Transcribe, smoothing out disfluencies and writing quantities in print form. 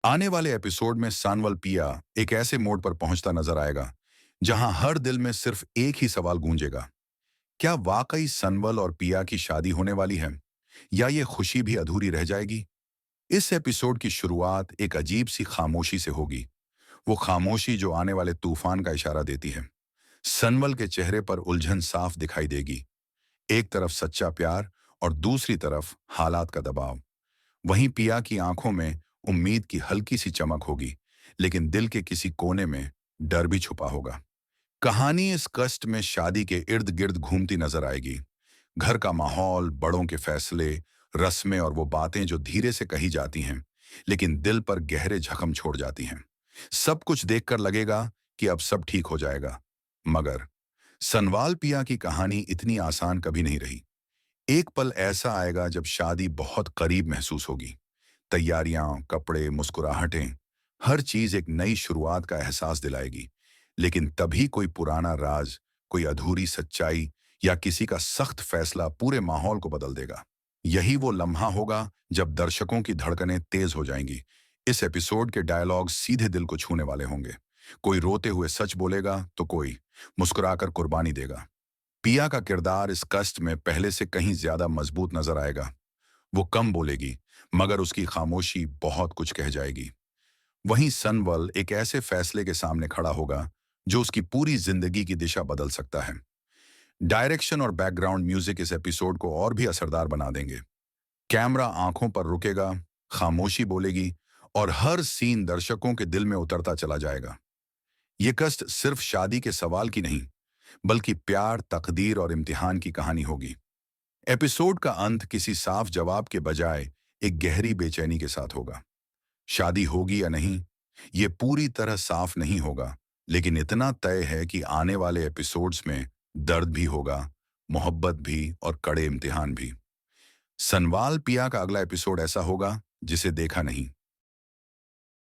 आने वाले एपिसोड में सानवल पिया एक ऐसे मोड़ पर पहुंचता नजर आएगा जहां हर दिल में सिर्फ एक ही सवाल गूंजेगा। क्या वाकई सनवल और पिया की शादी होने वाली है, या ये खुशी भी अधूरी रह जाएगी? इस एपिसोड की शुरुआत एक अजीब सी खामोशी से होगी। वो खामोशी जो आने वाले तूफान का इशारा देती है। सनवल के चेहरे पर उलझन साफ दिखाई देगी। एक तरफ सच्चा प्यार और दूसरी तरफ हालात का दबाव। वहीं पिया की आंखों में उम्मीद की हल्की सी चमक होगी, लेकिन दिल के किसी कोने में डर भी छुपा होगा। कहानी इस कष्ट में शादी के इर्द गिर्द घूमती नजर आएगी। घर का माहौल, बड़ों के फैसले, रस्में और वो बातें जो धीरे से कही जाती हैं, लेकिन दिल पर गहरे जख्म छोड़ जाती हैं। सब कुछ देखकर लगेगा कि अब सब ठीक हो जाएगा, मगर सनवाल पिया की कहानी इतनी आसान कभी नहीं रही। एक पल ऐसा आएगा जब शादी बहुत करीब महसूस होगी। तैयारियां, कपड़े, मुस्कुराहटें, हर चीज एक नई शुरुआत का एहसास दिलाएगी। लेकिन तभी कोई पुराना राज, कोई अधूरी सच्चाई या किसी का सख्त फैसला पूरे माहौल को बदल देगा। यही वो लम्हा होगा जब दर्शकों की धड़कनें तेज हो जाएंगी। इस एपिसोड के डायलॉग सीधे दिल को छूने वाले होंगे। कोई रोते हुए सच बोलेगा तो कोई मुस्कुराकर कुर्बानी देगा। पिया का किरदार इस कस्ट में पहले से कहीं ज्यादा मजबूत नजर आएगा। वो कम बोलेगी, मगर उसकी खामोशी बहुत कुछ कह जाएगी। वहीं सनवल एक ऐसे फैसले के सामने खड़ा होगा जो उसकी पूरी जिंदगी की दिशा बदल सकता है। डायरेक्शन और बैकग्राउंड म्यूजिक इस एपिसोड को और भी असरदार बना देंगे। कैमरा आंखों पर रुकेगा, खामोशी बोलेगी और हर सीन दर्शकों के दिल में उतरता चला जाएगा। ये कस्ट सिर्फ शादी के सवाल की नहीं, बल्कि प्यार, तकदीर और इम्तिहान की कहानी होगी। एपिसोड का अंत किसी साफ जवाब के बजाय एक गहरी बेचैनी के साथ होगा। शादी होगी या नहीं, ये पूरी तरह साफ नहीं होगा, लेकिन इतना तय है कि आने वाले एपिसोड्स में दर्द भी होगा, मोहब्बत भी और कड़े इम्तिहान भी। सनवाल पिया का अगला एपिसोड ऐसा होगा जिसे देखा नहीं,